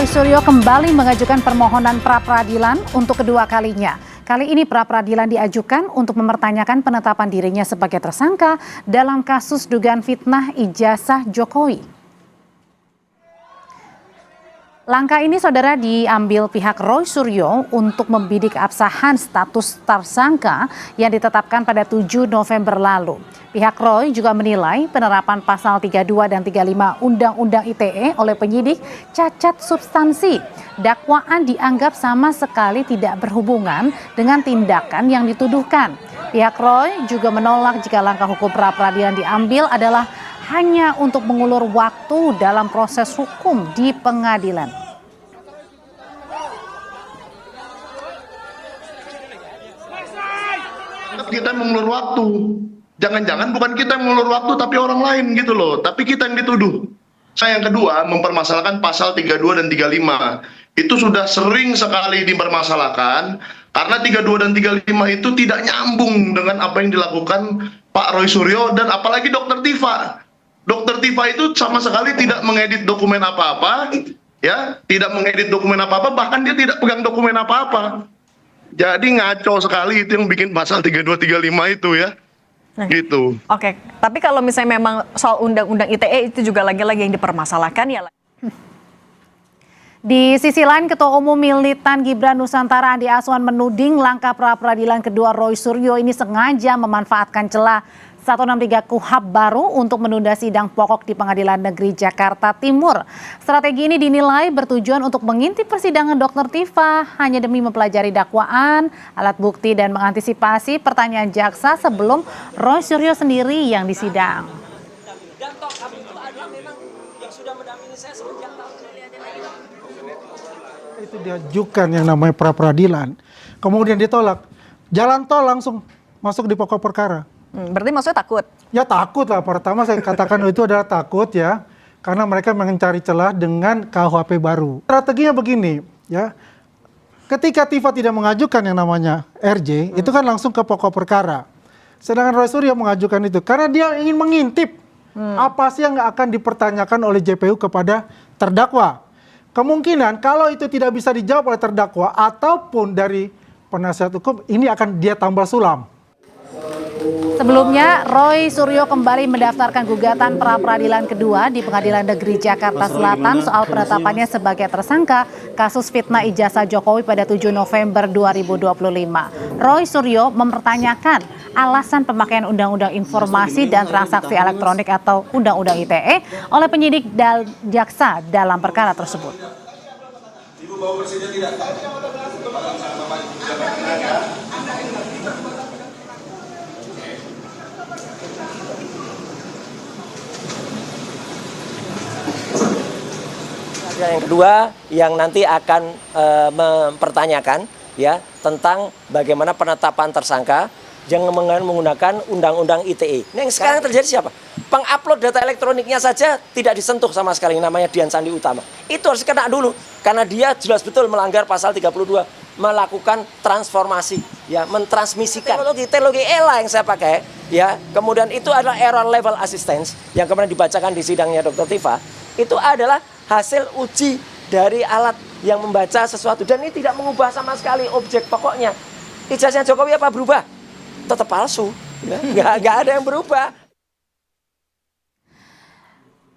Roy Suryo kembali mengajukan permohonan pra-peradilan untuk kedua kalinya. Kali ini pra-peradilan diajukan untuk mempertanyakan penetapan dirinya sebagai tersangka dalam kasus dugaan fitnah ijazah Jokowi. Langkah ini saudara diambil pihak Roy Suryo untuk membidik keabsahan status tersangka yang ditetapkan pada 7 November lalu. Pihak Roy juga menilai penerapan pasal 32 dan 35 Undang-Undang ITE oleh penyidik cacat substansi. Dakwaan dianggap sama sekali tidak berhubungan dengan tindakan yang dituduhkan. Pihak Roy juga menolak jika langkah hukum pra-peradilan diambil adalah hanya untuk mengulur waktu dalam proses hukum di pengadilan. Kita mengulur waktu. Jangan-jangan bukan kita yang mengulur waktu tapi orang lain gitu loh. Tapi kita yang dituduh. Saya yang kedua mempermasalahkan pasal 32 dan 35. Itu sudah sering sekali dipermasalahkan karena 32 dan 35 itu tidak nyambung dengan apa yang dilakukan Pak Roy Suryo dan apalagi Dr. Tifa. Dr. Tifa itu sama sekali tidak mengedit dokumen apa-apa, ya, tidak mengedit dokumen apa-apa, bahkan dia tidak pegang dokumen apa-apa. Jadi ngaco sekali itu yang bikin pasal 32 35 itu ya. Gitu. Oke, tapi kalau misalnya memang soal undang-undang ITE itu juga lagi-lagi yang dipermasalahkan ya. Di sisi lain, Ketua Umum Militan Gibran Nusantara Andi Aswan menuding langkah pra-peradilan kedua Roy Suryo ini sengaja memanfaatkan celah 163 KUHP baru untuk menunda sidang pokok di Pengadilan Negeri Jakarta Timur. Strategi ini dinilai bertujuan untuk mengintip persidangan Dr. Tifa hanya demi mempelajari dakwaan, alat bukti dan mengantisipasi pertanyaan jaksa sebelum Roy Suryo sendiri yang disidang. Itu diajukan yang namanya pra-peradilan, kemudian ditolak, jalan tol langsung masuk di pokok perkara. Berarti maksudnya takut? Ya takut lah, pertama saya katakan itu adalah takut ya, karena mereka mencari celah dengan KUHP baru. Strateginya begini ya, ketika Tifa tidak mengajukan yang namanya RJ, itu kan langsung ke pokok perkara. Sedangkan Roy Suryo mengajukan itu karena dia ingin mengintip apa sih yang akan dipertanyakan oleh JPU kepada terdakwa. Kemungkinan kalau itu tidak bisa dijawab oleh terdakwa ataupun dari penasihat hukum, ini akan dia tambal sulam. Sebelumnya, Roy Suryo kembali mendaftarkan gugatan pra-peradilan kedua di Pengadilan Negeri Jakarta Selatan soal penetapannya sebagai tersangka kasus fitnah ijazah Jokowi pada 7 November 2025. Roy Suryo mempertanyakan alasan pemakaian Undang-Undang Informasi dan Transaksi Elektronik atau Undang-Undang ITE oleh penyidik dan jaksa dalam perkara tersebut. Ibu Bapak Presiden tidak yang kedua yang nanti akan mempertanyakan ya tentang bagaimana penetapan tersangka yang menggunakan Undang-Undang ITE. Nah, yang sekarang terjadi siapa? Pengupload data elektroniknya saja tidak disentuh sama sekali, namanya Dian Sandi Utama. Itu harus kena dulu karena dia jelas betul melanggar pasal 32, melakukan transformasi ya, mentransmisikan teknologi ELA yang saya pakai ya. Kemudian itu adalah error level assistance yang kemarin dibacakan di sidangnya Dr. Tifa. Itu adalah hasil uji dari alat yang membaca sesuatu dan ini tidak mengubah sama sekali objek pokoknya. Ijazahnya Jokowi apa berubah? Tetap palsu, ya? nggak ada yang berubah.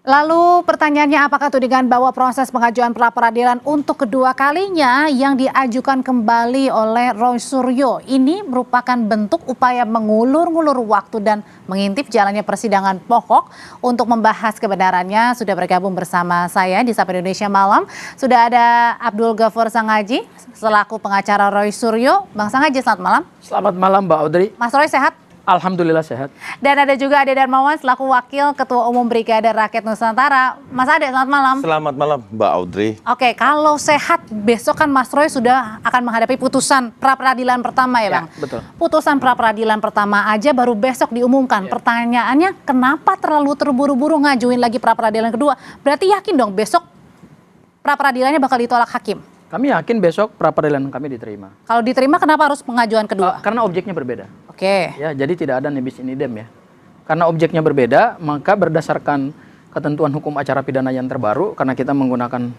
Lalu pertanyaannya, apakah tudingan bahwa proses pengajuan pra-peradilan untuk kedua kalinya yang diajukan kembali oleh Roy Suryo ini merupakan bentuk upaya mengulur-ngulur waktu dan mengintip jalannya persidangan pokok? Untuk membahas kebenarannya sudah bergabung bersama saya di Sapa Indonesia Malam. Sudah ada Abdul Ghafur Sangaji selaku pengacara Roy Suryo. Bang Sangaji, selamat malam. Selamat malam Mbak Audrey. Mas Roy sehat? Alhamdulillah sehat. Dan ada juga Ade Darmawan selaku Wakil Ketua Umum Brigade Rakyat Nusantara. Mas Ade, selamat malam. Selamat malam Mbak Audrey. Oke, kalau sehat besok kan Mas Roy sudah akan menghadapi putusan pra-peradilan pertama ya Bang? Ya, betul. Putusan pra-peradilan pertama aja baru besok diumumkan. Ya. Pertanyaannya, kenapa terlalu terburu-buru ngajuin lagi pra-peradilan kedua? Berarti yakin dong besok pra-peradilannya bakal ditolak hakim? Kami yakin besok pra-peradilan kami diterima. Kalau diterima kenapa harus pengajuan kedua? Karena objeknya berbeda. Oke. Ya, jadi tidak ada nebis in idem ya. Karena objeknya berbeda, maka berdasarkan ketentuan hukum acara pidana yang terbaru, karena kita menggunakan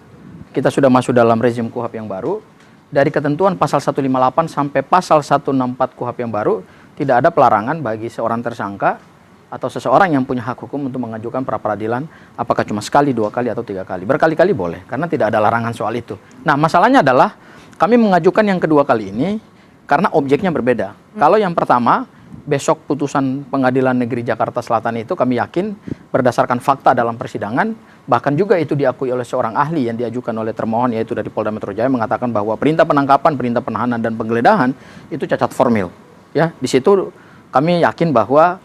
kita sudah masuk dalam rezim KUHP yang baru. Dari ketentuan pasal 158 sampai pasal 164 KUHP yang baru, tidak ada pelarangan bagi seorang tersangka atau seseorang yang punya hak hukum untuk mengajukan pra-peradilan, apakah cuma sekali, 2 kali, atau 3 kali. Berkali-kali boleh, karena tidak ada larangan soal itu. Nah, masalahnya adalah kami mengajukan yang kedua kali ini karena objeknya berbeda. Kalau yang pertama, besok putusan Pengadilan Negeri Jakarta Selatan itu kami yakin berdasarkan fakta dalam persidangan, bahkan juga itu diakui oleh seorang ahli yang diajukan oleh termohon, yaitu dari Polda Metro Jaya, mengatakan bahwa perintah penangkapan, perintah penahanan, dan penggeledahan itu cacat formil. Ya, di situ kami yakin bahwa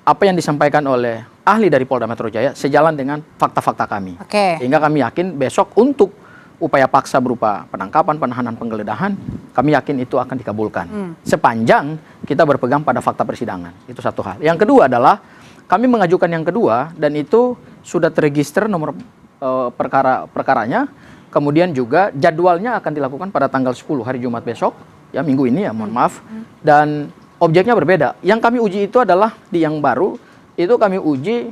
apa yang disampaikan oleh ahli dari Polda Metro Jaya sejalan dengan fakta-fakta kami. Sehingga kami yakin besok untuk upaya paksa berupa penangkapan, penahanan, penggeledahan, kami yakin itu akan dikabulkan. Sepanjang kita berpegang pada fakta persidangan. Itu satu hal. Yang kedua adalah kami mengajukan yang kedua, dan itu sudah terregister nomor perkaranya. Kemudian juga jadwalnya akan dilakukan pada tanggal 10 hari Jumat besok, ya minggu ini ya, mohon maaf. Dan objeknya berbeda. Yang kami uji itu adalah di yang baru, itu kami uji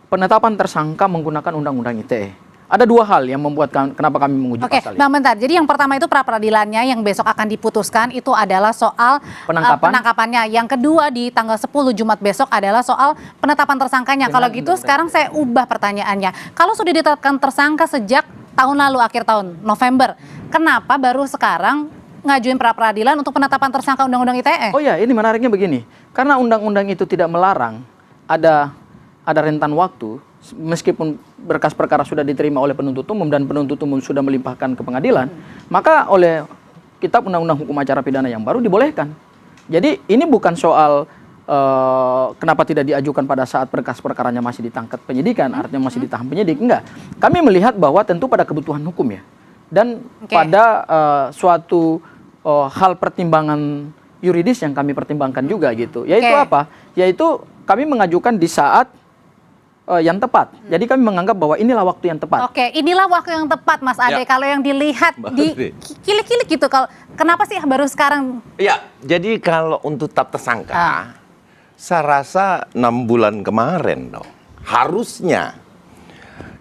penetapan tersangka menggunakan Undang-Undang ITE. Ada 2 hal yang membuat kenapa kami menguji pasal ini. Bang, bentar. Jadi yang pertama itu pra-peradilannya yang besok akan diputuskan itu adalah soal penangkapannya. Yang kedua di tanggal 10 Jumat besok adalah soal penetapan tersangkanya. Kalau gitu sekarang saya ubah pertanyaannya. Kalau sudah ditetapkan tersangka sejak tahun lalu, akhir tahun, November, kenapa baru sekarang ngajuin pra-peradilan untuk penetapan tersangka Undang-Undang ITE? Oh ya, ini menariknya begini. Karena undang-undang itu tidak melarang ada rentan waktu, meskipun berkas perkara sudah diterima oleh penuntut umum dan penuntut umum sudah melimpahkan ke pengadilan, maka oleh Kitab Undang-Undang Hukum Acara Pidana yang baru dibolehkan. Jadi ini bukan soal kenapa tidak diajukan pada saat berkas perkaranya masih ditangkap penyidikan, artinya masih ditahan penyidik, enggak. Kami melihat bahwa tentu pada kebutuhan hukum ya, dan pada suatu hal pertimbangan yuridis yang kami pertimbangkan juga gitu. Yaitu apa? Yaitu kami mengajukan di saat yang tepat. Jadi kami menganggap bahwa inilah waktu yang tepat. Inilah waktu yang tepat, Mas Ade. Kalau yang dilihat di kilik-kilik gitu, kalau kenapa sih baru sekarang? Ya, jadi kalau untuk tetap tersangka, saya rasa 6 bulan kemarin dong. Harusnya.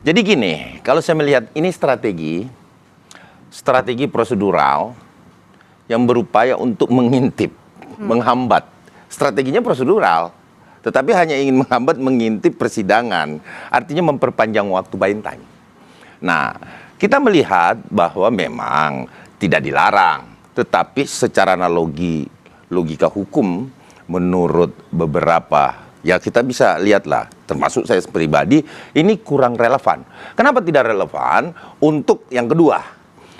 Jadi gini, kalau saya melihat ini strategi prosedural yang berupaya untuk mengintip, menghambat. Strateginya prosedural. Tetapi hanya ingin menghambat, mengintip persidangan. Artinya memperpanjang waktu buying time. Nah, kita melihat bahwa memang tidak dilarang. Tetapi secara analogi, logika hukum, menurut beberapa, ya kita bisa lihatlah, termasuk saya pribadi, ini kurang relevan. Kenapa tidak relevan? Untuk yang kedua.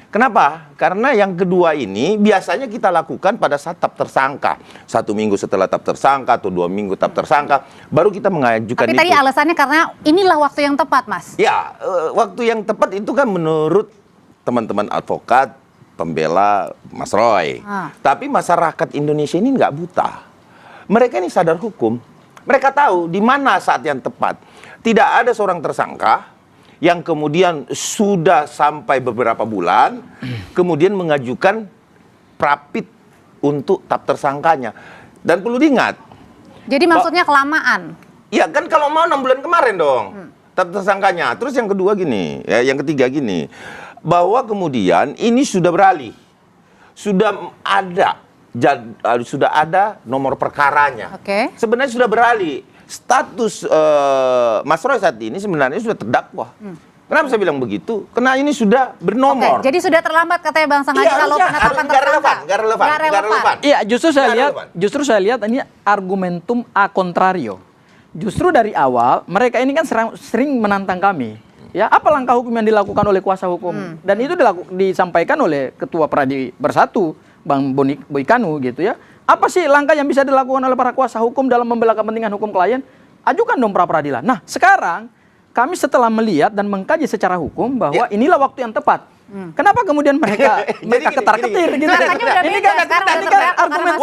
Kenapa? Karena yang kedua ini biasanya kita lakukan pada saat tetap tersangka. 1 minggu setelah tetap tersangka atau 2 minggu tetap tersangka, baru kita mengajukan itu. Tapi tadi alasannya karena inilah waktu yang tepat, Mas. Ya, waktu yang tepat itu kan menurut teman-teman advokat, pembela Mas Roy. Tapi masyarakat Indonesia ini nggak buta. Mereka ini sadar hukum. Mereka tahu di mana saat yang tepat. Tidak ada seorang tersangka yang kemudian sudah sampai beberapa bulan, kemudian mengajukan prapit untuk tetap tersangkanya. Dan perlu diingat. Jadi maksudnya kelamaan? Iya kan, kalau mau 6 bulan kemarin dong, tetap tersangkanya. Terus yang kedua gini, ya, yang ketiga gini, bahwa kemudian ini sudah beralih. Sudah ada nomor perkaranya. Sebenarnya sudah beralih. Status Mas Roy saat ini sebenarnya sudah terdakwa. Kenapa saya bilang begitu? Karena ini sudah bernomor. Jadi sudah terlambat katanya Bang Sangaji kalau penetapan tersangka. Nggak relevan. Iya, justru saya lihat ini argumentum a contrario. Justru dari awal mereka ini kan sering menantang kami. Ya, apa langkah hukum yang dilakukan oleh kuasa hukum? Dan itu disampaikan oleh Ketua Pradi Bersatu, Bang Boykanu gitu ya. Apa sih langkah yang bisa dilakukan oleh para kuasa hukum dalam membela kepentingan hukum klien? Ajukan dong pra-peradilan. Nah, sekarang kami setelah melihat dan mengkaji secara hukum bahwa inilah waktu yang tepat. Kenapa kemudian mereka ketar-ketir gitu? Ini kan argumen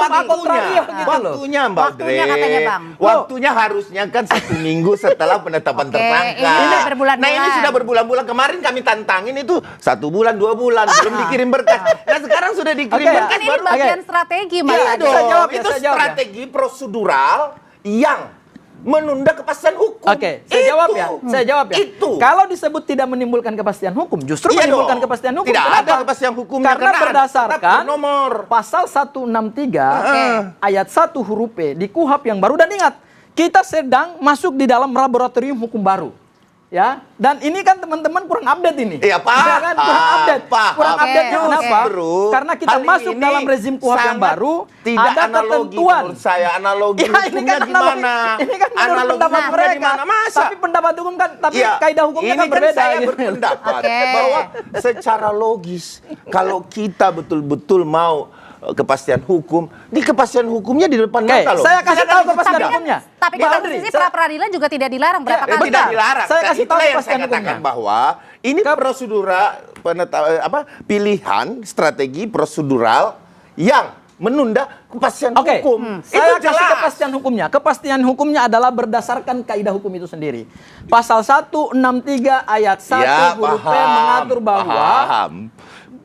waktunya, Mbak Dre. Waktunya harusnya kan 1 minggu setelah penetapan tersangka. Nah, ini sudah berbulan-bulan. Kemarin kami tantangin itu 1 bulan, 2 bulan belum dikirim berkas. Nah, sekarang sudah dikirim berkas. Ini bagian strategi, Mas. Itu strategi prosedural yang menunda kepastian hukum. Oke, saya jawab ya. Saya jawab ya. Itu. Kalau disebut tidak menimbulkan kepastian hukum, justru Iya menimbulkan dong. kepastian hukum. Tidak Kenapa? ada kepastian hukumnya Karena berdasarkan nomor pasal 163 ayat 1 huruf P di KUHP yang baru, dan ingat, kita sedang masuk di dalam laboratorium hukum baru. Ya, dan ini kan teman-teman kurang update ini. Iya, Pak. Ya kan? Kurang update. Kurang Oke, update oke. kenapa? Justru, Karena kita hal masuk ini dalam rezim KUHP yang sangat baru, tidak ada analogi ketentuan. menurut saya. Analogi Ya, hukumnya gimana? Ini kan menurut Analogi pendapat hukumnya mereka. gimana? Masa? Tapi pendapat hukum kan, tapi Iya, kaidah hukumnya ini kan berbeda. saya gitu. berpendapat Oke. bahwa secara logis kalau kita betul-betul mau kepastian hukum, di kepastian hukumnya di depan Oke, mata loh. saya kasih Jangan tahu di kepastian sidang. hukumnya. Tapi Bang kalau Andri, posisi saya- pra-peradilan juga tidak dilarang berapa kali? Tidak dilarang. Saya kasih tahu Itulah yang kepastian saya katakan hukumnya. bahwa ini prosedural pilihan strategi prosedural yang menunda kepastian Oke, hukum. saya Itu kasih jelas. kepastian hukumnya. Kepastian hukumnya adalah berdasarkan kaidah hukum itu sendiri. Pasal 163 ayat 1 Ya, huruf P paham, mengatur bahwa paham.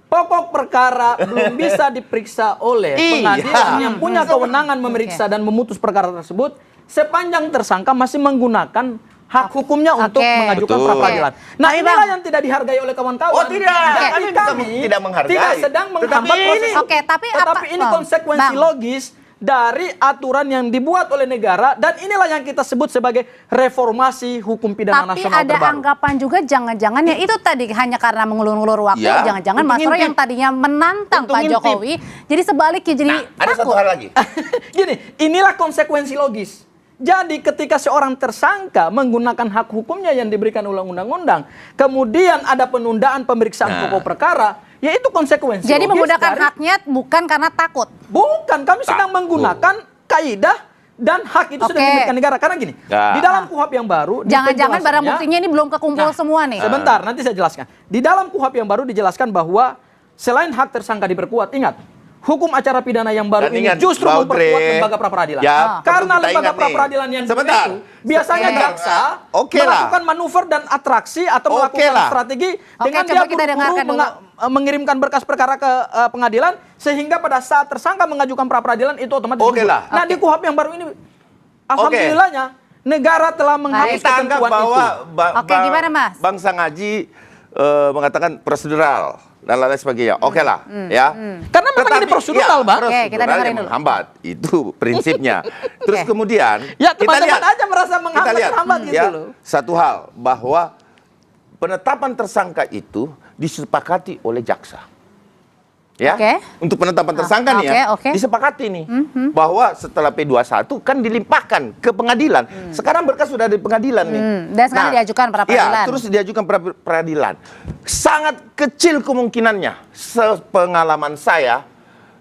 pokok perkara belum bisa diperiksa oleh Iya. pengadilan yang punya kewenangan memeriksa dan memutus perkara tersebut sepanjang tersangka masih menggunakan hak hukumnya untuk Oke. mengajukan Betul. pra-peradilan. Nah, Tapi, inilah Bang. yang tidak dihargai oleh kawan-kawan. Oh, tidak. Jadi Kami bukan tidak menghargai. tidak sedang Tetapi menghambat ini- proses. Oke, tapi apa- Tetapi ini Bang, konsekuensi Bang. logis dari aturan yang dibuat oleh negara, dan inilah yang kita sebut sebagai reformasi hukum pidana Tapi nasional ada terbaru. anggapan juga jangan-jangan ya itu tadi hanya karena mengulur-ulur waktu, Ya, jangan-jangan untuk Mas Roy ngintip. yang tadinya menantang Untuk Pak ngintip. Jokowi, jadi sebaliknya jadi Ada satu takut. hal lagi. Gini, inilah konsekuensi logis. Jadi ketika seorang tersangka menggunakan hak hukumnya yang diberikan oleh undang-undang, kemudian ada penundaan pemeriksaan pokok perkara, yaitu konsekuensi Jadi logis menggunakan dari- haknya bukan karena takut. Bukan, kami sedang menggunakan kaidah dan hak itu sudah Oke. dimiliki negara. Karena gini, Nah. di dalam KUHP yang baru, di Jangan-jangan barang penjelasannya- buktinya ini belum kekumpul semua nih. Sebentar, nanti saya jelaskan. Di dalam KUHP yang baru dijelaskan bahwa selain hak tersangka diperkuat, ingat, hukum acara pidana yang baru Dan ini ingat, justru Baudre, memperkuat lembaga pra-peradilan. ya, Karena perlu kita lembaga ingat nih. pra-peradilan yang Sebentar. itu biasanya Oke. jaksa Oke lah. melakukan manuver dan atraksi atau Oke melakukan lah. strategi Oke, dengan coba dia kita dengarkan dulu. mengirimkan berkas perkara ke pengadilan, sehingga pada saat tersangka mengajukan pra-peradilan itu otomatis Oke gugur. lah. Nah, di KUHP yang baru ini alhamdulillahnya negara telah menghapus Kita anggap ketentuan bahwa itu. Oke, gimana, Mas? Bang Sangaji mengatakan prosedural dan lain sebagainya. Oke lah, ya. Karena memang ini prosedural, Bang. Oke, kita prosedural dengerin yang dulu. menghambat. Itu prinsipnya. Terus Oke. kemudian Ya, kita teman-teman lihat, aja merasa menghambat, terhambat gitu ya, loh. satu hal bahwa penetapan tersangka itu disepakati oleh jaksa. Ya, Oke. untuk penetapan tersangka nih ya, oke. disepakati nih bahwa setelah P21 kan dilimpahkan ke pengadilan. Sekarang berkas sudah di pengadilan nih. dan sekarang diajukan pra-peradilan. Iya, terus diajukan pra-peradilan. Sangat kecil kemungkinannya, sepengalaman saya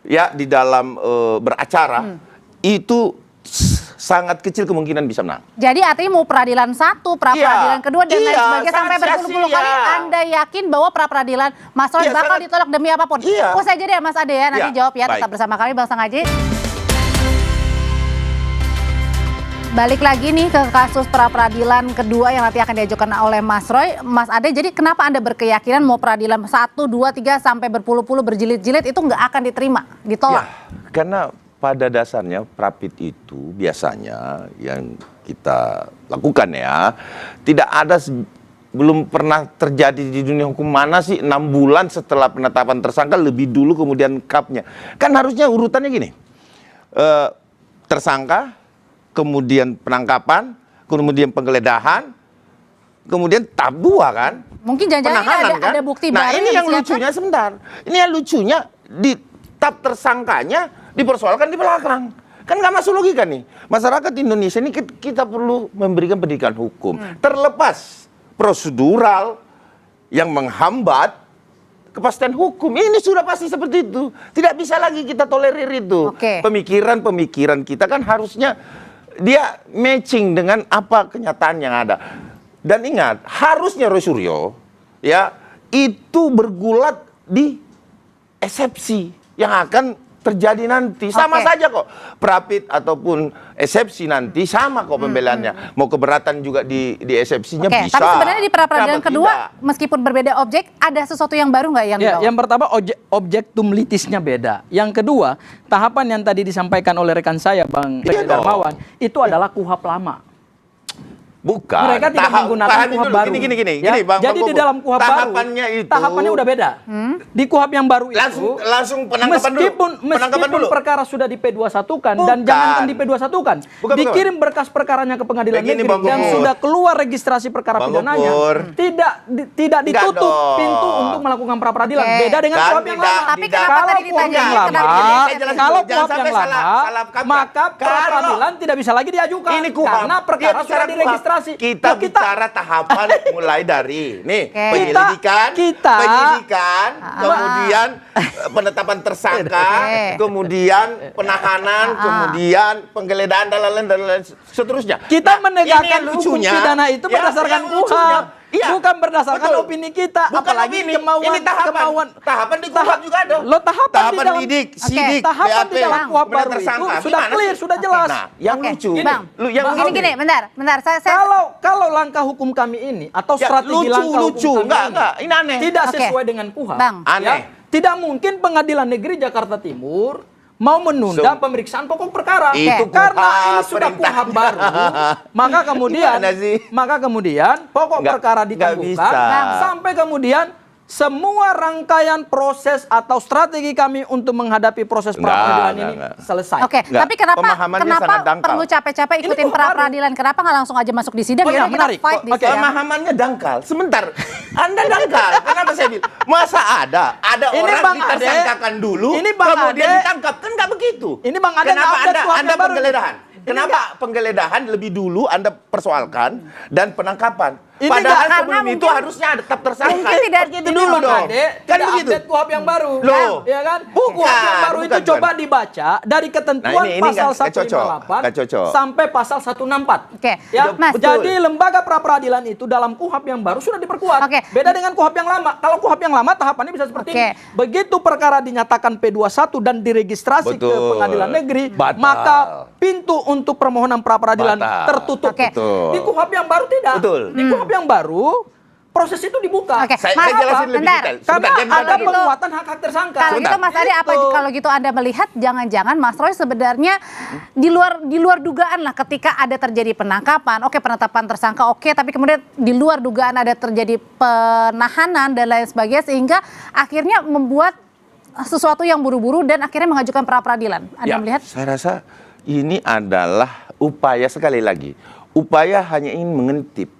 ya di dalam beracara itu sangat kecil kemungkinan bisa menang. Jadi artinya mau peradilan satu, pra-peradilan Iya. kedua dan lain Iya, sebagainya sampai sangat berpuluh-puluh sia-sia. kali Anda yakin bahwa pra-peradilan Mas Roy Iya, bakal sangat- ditolak demi apapun. Iya. Usai jeda ya Mas Ade ya, nanti Iya, jawab ya. Tetap baik. bersama kami Bang Sangaji. Balik lagi nih ke kasus pra-peradilan kedua yang nanti akan diajukan oleh Mas Roy. Mas Ade, jadi kenapa Anda berkeyakinan mau peradilan 1, 2, 3 sampai berpuluh-puluh berjilid-jilid itu nggak akan diterima, ditolak? Ya, karena pada dasarnya Prapit itu biasanya yang kita lakukan ya, tidak ada belum pernah terjadi di dunia hukum mana sih 6 bulan setelah penetapan tersangka lebih dulu kemudian kapnya. Kan harusnya urutannya gini. Tersangka, kemudian penangkapan, kemudian penggeledahan, kemudian tahap 2 kan? Mungkin jangan-jangan ini Penahanan, kan? ada bukti nah, baru ini yang disiapkan? lucunya sebentar. Ini yang lucunya di tahap tersangkanya dipersoalkan di belakang. Kan nggak masuk logika nih. Masyarakat Indonesia ini kita perlu memberikan pendidikan hukum. Terlepas prosedural yang menghambat kepastian hukum. Ini sudah pasti seperti itu. Tidak bisa lagi kita tolerir itu. Oke. Pemikiran-pemikiran kita kan harusnya dia matching dengan apa kenyataan yang ada. Dan ingat, harusnya Roy Suryo ya itu bergulat di eksepsi yang akan terjadi nanti. Sama Oke. saja kok. Prapit ataupun eksepsi nanti sama kok pembelaannya. Mau keberatan juga di eksepsinya Oke, bisa. tapi sebenarnya di pra-peradilan Kenapa kedua, tidak? meskipun berbeda objek, ada sesuatu yang baru nggak yang Ya, dibawa? yang pertama objektum litisnya beda. Yang kedua, tahapan yang tadi disampaikan oleh rekan saya Bang Iya dong. Darmawan itu adalah KUHP lama. Bukan. Mereka tidak menggunakan pahamin KUHP dulu. baru. Gini, Ya, Bang. jadi Bang di Bubur. dalam KUHP baru, tahapannya itu tahapannya udah beda. Di KUHP yang baru itu langsung penangkapan meskipun dulu. perkara sudah di P21-kan dan Bukan. jangankan di P21-kan, Bukan. dikirim berkas perkaranya ke pengadilan Begini, negeri Bang dan Gopur. sudah keluar registrasi perkara Bang pidananya, Gopur. tidak ditutup dong. pintu untuk melakukan pra peradilan. Oke. Beda dengan Kan KUHP yang tidak- lama. Tapi kenapa tadi KUHP yang ditanyain lama, kenapa Saya jelasin dulu. kalau Jangan KUHP yang sampai salah lama, kaprah. maka pra Kalau- peradilan tidak bisa lagi diajukan Ini KUHP. karena perkara Dia bicara sudah diregistrasi. KUHP. Kita Loh, bicara tahapan mulai dari nih Oke. penyelidikan, Kita- penyidikan, kemudian penetapan tersangka, Oke. kemudian penahanan, kemudian penggeledahan dan lain-lain seterusnya. Kita Nah, menegakkan ini yang hukum lucunya, pidana itu ya, berdasarkan yang lucunya. KUHP, Iya. bukan berdasarkan Betul. opini kita, Bukan apalagi opini. kemauan Ini tahapan di KUHP juga ada. Lo tahapan di dalam lidik, sidik, tahapan di BAP, dalam KUHP kemudian baru itu tersangka. sudah Gimana clear, sih? sudah jelas. Nah, yang Oke, lucu, Bang. yang Gini, bentar. Saya Kalau langkah hukum kami ini atau Ya, strategi langkah lucu. hukum kami Enggak, ini aneh. tidak Oke. sesuai dengan KUHP. Bang. Aneh. Tidak mungkin Pengadilan Negeri Jakarta Timur mau menunda pemeriksaan pokok perkara. Itu Karena KUHP, ini sudah perintah. KUHP baru, Gimana sih? maka kemudian pokok Nggak- perkara nggak ditangguhkan bisa. sampai kemudian semua rangkaian proses atau strategi kami untuk menghadapi proses Nggak, pra-peradilan ini nggak. selesai. Oke, Nggak, tapi kenapa pemahamannya sangat dangkal. perlu capek-capek ikutin Ini pra baru. peradilan? Kenapa nggak langsung aja masuk di sidang? Oh iya, Yaudah, menarik. kita fight di Oke, sidang. pemahamannya dangkal. Sebentar, Anda dangkal. Kenapa saya bilang? Masa ada Ini orang Bang Ade. ditersangkakan dulu, Ini Bang kemudian Ade. ditangkap? Kan nggak begitu. Ini Bang Ade Kenapa nggak update KUHP Anda yang baru. penggeledahan? Ini Kenapa penggeledahan lebih dulu Anda persoalkan dan penangkapan? Ini Padahal nggak, karena sebelum itu mungkin- harusnya ada tetap tersangka. mungkin tidak Begitu Ini dulu Bang dong. Ade Kan tidak begitu. update KUHP yang baru. Loh. Ya kan? Bukan, KUHP yang baru itu bukan. coba dibaca dari ketentuan Nah, ini pasal nggak cocok. 158 Nggak cocok. sampai pasal 164. Oke, Ya, Mas. jadi lembaga pra-peradilan itu dalam KUHP yang baru sudah diperkuat. Oke. Beda dengan KUHP yang lama. Kalau KUHP yang lama tahapannya bisa seperti Oke. ini. Begitu perkara dinyatakan P21 dan diregistrasi ke Betul. pengadilan negeri, Batal. maka pintu untuk permohonan pra-peradilan Batal. tertutup. Oke. Betul. Di KUHP yang baru tidak. Betul. Di KUHP yang baru proses itu dibuka. Oke, Saya Mas, jelasin lebih bentar. detail. Karena Sebentar, ada sebentar dulu. penguatan hak-hak tersangka. Kalau gitu Mas Ade, apa Gitu. kalau gitu Anda melihat jangan-jangan Mas Roy sebenarnya di luar dugaan lah ketika ada terjadi penangkapan, oke penetapan tersangka oke, tapi kemudian di luar dugaan ada terjadi penahanan dan lain sebagainya sehingga akhirnya membuat sesuatu yang buru-buru dan akhirnya mengajukan pra peradilan. Anda Ya, melihat? saya rasa ini adalah upaya, sekali lagi, upaya hanya ingin mengintip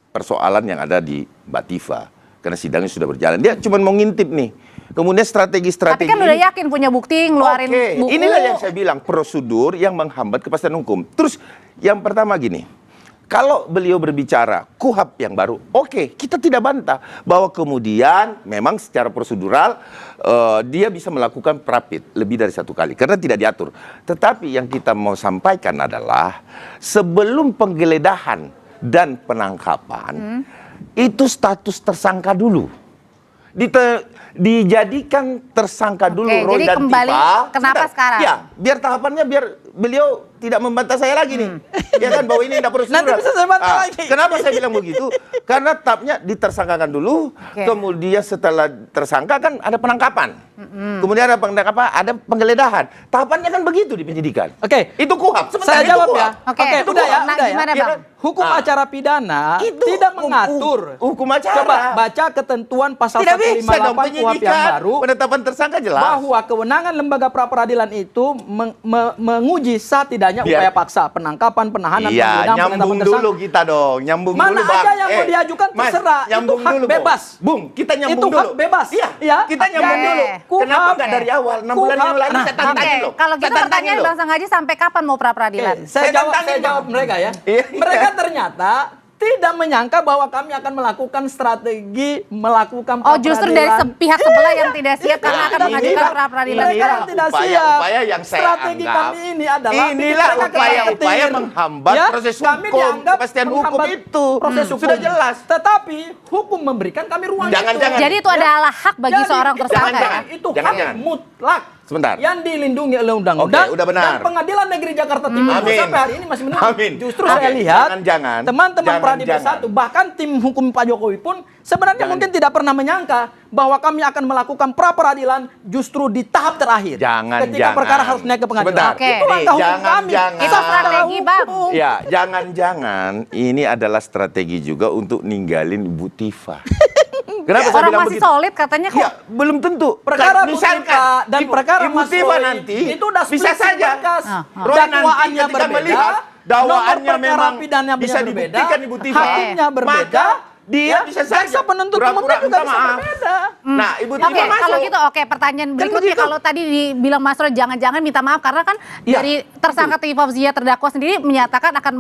persoalan yang ada di Mbak Tifa. Karena sidangnya sudah berjalan. Dia cuma mau ngintip nih. Kemudian strategi-strategi. Tapi kan udah yakin punya bukti ngeluarin Oke, buku. inilah yang saya bilang, prosedur yang menghambat kepastian hukum. Terus yang pertama gini, kalau beliau berbicara KUHP yang baru, oke, kita tidak bantah bahwa kemudian memang secara prosedural dia bisa melakukan prapit lebih dari satu kali karena tidak diatur. Tetapi yang kita mau sampaikan adalah sebelum penggeledahan dan penangkapan itu status tersangka dulu. Dijadikan tersangka dulu Oke, Roy jadi dan kembali Tifa. kenapa Sebentar. sekarang? Ya, biar tahapannya biar beliau tidak membantah saya lagi nih. Ya kan bahwa ini tidak prosedural. Nanti bisa saya bantah lagi. Kenapa saya bilang begitu? Karena tahapnya ditersangkakan dulu, Oke. kemudian setelah tersangka kan ada penangkapan. Kemudian ada penangkapan, ada penggeledahan. Tahapannya kan begitu di penyidikan. Oke. Itu KUHP. Sebentar, Saya itu jawab KUHP. ya. Oke, Oke, itu udah ya, nah, udah ya. gimana, Iya Bang? kan? Hukum acara pidana Itu tidak mengatur. hukum acara. Coba baca ketentuan pasal Tidak bisa 158 dong KUHP yang penyidikan, baru penetapan tersangka jelas. bahwa kewenangan lembaga pra-peradilan itu menguji sah tidaknya Biar- upaya paksa, penangkapan, penahanan, Iya, penggeledahan, nyambung penetapan tersangka. dulu kita dong, nyambung Mana dulu Bang. aja yang mau diajukan Mas, terserah, itu nyambung hak dulu, bebas. Bung, kita nyambung Itu dulu. hak bebas. Iya, Ya, kita nyambung oke. dulu. Kenapa KUHP. nggak dari awal? 6 bulan yang lalu Nah, saya tantangin Oke, loh. kalau gitu Saya tantangin pertanyaan loh. Bang Sanggaji sampai kapan mau pra peradilan? Saya tantangin, jawab Bang. mereka ya. Iya. Mereka ternyata tidak menyangka bahwa kami akan melakukan strategi melakukan Oh, justru dari pra-peradilan. pihak sebelah yang tidak siap karena Nah, akan ini mengajukan lah- pra peradilan. Mereka inilah yang tidak upaya-upaya siap. yang saya Strategi anggap. kami ini adalah bikin Inilah mereka upaya-upaya ketar-ketir. menghambat proses kami hukum, dianggap kepastian hukum menghambat itu. Proses hukum. Sudah jelas. Tetapi hukum memberikan kami ruang Jangan- itu. jangan. Jadi itu adalah hak bagi Jadi, seorang tersangka jangan-jangan. ya? Itu hak Jangan-jangan. mutlak. sebentar. yang dilindungi oleh undang-undang. Oke, udah benar. Dan Pengadilan Negeri Jakarta Timur Amin. sampai hari ini masih menunggu. Amin. Justru Oke, saya lihat jangan, teman-teman Pradi jangan. Bersatu, bahkan tim hukum Pak Jokowi pun sebenarnya mungkin tidak pernah menyangka bahwa kami akan melakukan pra-peradilan justru di tahap terakhir. Ketika perkara harus naik ke pengadilan. Sebentar. Oke. Itu langkah hukum kami. Itu strategi, Bang. Ya, jangan-jangan ini adalah strategi juga untuk ninggalin Ibu Tifa. Kenapa saya Orang bilang masih begitu? solid katanya kok. Ya, belum tentu. Perkara Bu misalkan Tifa dan perkara Ibu Mas Tifa Roy nanti itu udah bisa split saja. berkas. Roy nanti Dakwaannya ketika berbeda, melihat dakwaannya nomor perkara memang pidananya bisa berbeda, dibuktikan Ibu Tifa. hakimnya berbeda, Maka dia bisa saja jaksa penuntut pura-pura umumnya juga minta bisa maaf. berbeda. Nah, Ibu Oke, Tifa masuk. kalau gitu pertanyaan berikutnya begitu. kalau tadi dibilang Mas Roy jangan-jangan minta maaf karena kan Iya, dari tersangka Tifaf Zia terdakwa sendiri menyatakan akan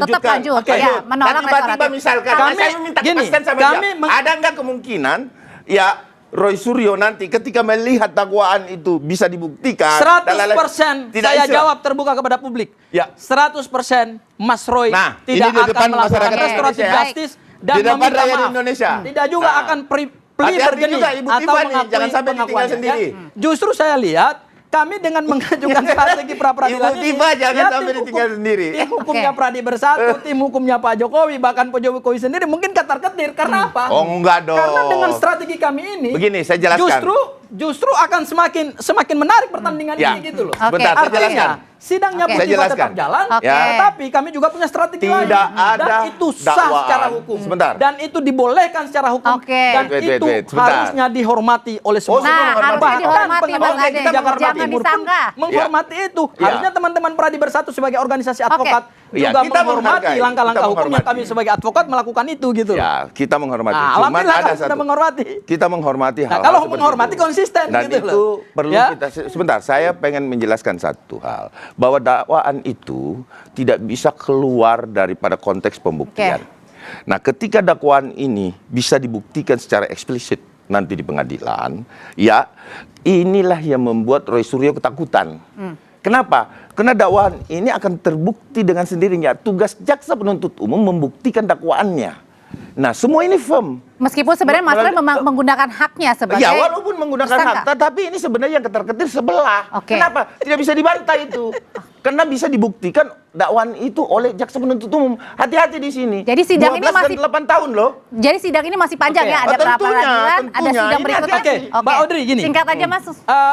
tetap lanjut Oke. ya, menolak Dan tiba-tiba restoratif. misalkan Kami- saya minta gini, kepastian sama kami dia. Ada nggak kemungkinan ya Roy Suryo nanti ketika melihat dakwaan itu bisa dibuktikan 100% tidak saya istilah. jawab terbuka kepada publik. Ya. 100% Mas Roy Nah, ini tidak di akan depan melakukan masyarakat restoratif Indonesia. justice dan Di depan meminta rakyat maaf. Indonesia. Tidak juga Nah. akan plea Hati-hati bergening juga Ibu atau Tifa nih, mengakui jangan sampai ditinggal pengakuannya, sendiri. ya. Justru saya lihat kami dengan mengajukan strategi pra-peradilan Ibu Tifa jangan ya, sampai tim ditinggal sendiri. Tim hukumnya Oke. Pradi Bersatu, tim hukumnya Pak Jokowi, bahkan Pak Jokowi sendiri mungkin ketar-ketir. Karena apa? Oh, enggak dong. Karena dengan strategi kami ini, Begini, saya jelaskan. justru akan semakin menarik pertandingan Ya. ini gitu loh. Oke. Sebentar, saya Artinya jelaskan. sidangnya Oke. Bu Saya Tifa jelaskan. tetap jalan, Oke. Ya. tetapi kami juga punya strategi lain. Tidak ada Dan itu sah dakwaan. secara hukum. Sebentar. Dan itu dibolehkan secara hukum. Oke. Dan Wait, itu sebentar. harusnya dihormati oleh semua. semua Nah, menghormati. harusnya Bahkan dihormati pengadilan Mas Ade. negeri Jakarta Jangan Timur pun disanggah. menghormati itu. Ya. Harusnya teman-teman Pradi Bersatu sebagai organisasi advokat Ya, juga kita menghormati menghargai. langkah-langkah Kita hukum yang menghormati. kami sebagai advokat melakukan itu gitu loh. Ya, kita menghormati. Nah, Cuman alhamdulillah ada kami sudah satu. menghormati. Kita menghormati Nah, hal-hal kalau seperti menghormati itu. konsisten Dan gitu itu loh. perlu Ya. kita sebentar, saya pengen menjelaskan satu hal, bahwa dakwaan itu tidak bisa keluar daripada konteks pembuktian. Nah, ketika dakwaan ini bisa dibuktikan secara eksplisit nanti di pengadilan, ya inilah yang membuat Roy Suryo ketakutan. Kenapa? Karena dakwaan ini akan terbukti dengan sendirinya. Tugas jaksa penuntut umum membuktikan dakwaannya. Nah, semua ini firm. Meskipun sebenarnya Mas Roy menggunakan haknya sebagai Ya, walaupun menggunakan hak, tersangka. tetapi ini sebenarnya yang ketar-ketir sebelah. Oke. Kenapa? Tidak bisa dibantah itu. Karena bisa dibuktikan dakwaan itu oleh jaksa penuntut umum. Hati-hati di sini. Jadi sidang ini 12 masih- dan 8 tahun loh. Jadi sidang ini masih panjang Oke. ya, ada Oh, tentunya, pra-peradilan, ada tentunya. sidang Ini berikutnya. Oke, Mbak Audrey, gini. Singkat aja Mas.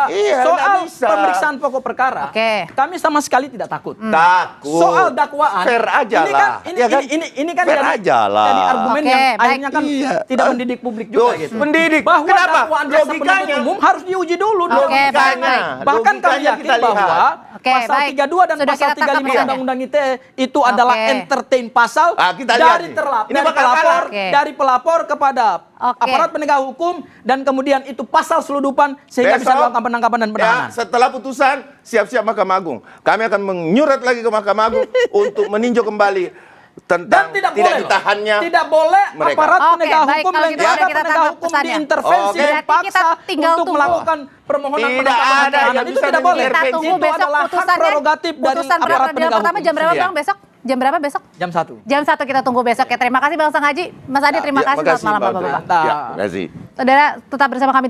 Iya, Soal nggak bisa. pemeriksaan pokok perkara, Oke. kami sama sekali tidak takut. Takut. Soal dakwaan, Fair aja ini lah. kan, Ya kan? ini kan Fair aja lah. jadi argumen Oke, yang baik. akhirnya kan Iya. tidak mendidik publik juga Loh, gitu. mendidik. Bahwa Kenapa? dakwaan jaksa penuntut Logikanya. umum harus diuji dulu. Oke, logikanya. baik. Bahkan kami Logikanya yakin kita lihat. bahwa Oke, pasal baik. 32 dan Sudah pasal kita tangkap 35 pesannya. Undang-Undang ITE itu adalah Oke. entertain pasal Kita lihat dari nih. terlapor, Ini bakal kalah. Oke. dari pelapor kepada Oke. aparat penegak hukum dan kemudian itu pasal seludupan sehingga bisa Besok, melakukan penangkapan dan penahanan. Ya, setelah putusan, siap-siap Mahkamah Agung. Kami akan menyurat lagi ke Mahkamah Agung untuk meninjau kembali Dan tentang tidak boleh ditahannya tidak boleh mereka. aparat Oke, penegak baik, hukum kalau dan gitu pihak sudah kita penegak tangkap hukum pesannya. diintervensi Oke. dan Berarti paksa kita tinggal untuk tunggu. melakukan permohonan Tidak penangkapan dan ada penahanan. yang Itu bisa tidak boleh. Kita tunggu Itu besok adalah hak putusannya. prerogatif dari Putusan aparat pra-peradilan penegak pertama hukum. jam berapa Iya. Bang besok? Jam berapa besok? Jam 1. Jam 1 kita tunggu besok ya. Terima kasih Bang Sang Haji. Mas Adi terima Ya, kasih. Selamat malam Mbak Bapak-Bapak. Audrey. Ya, terima kasih. Saudara tetap bersama kami.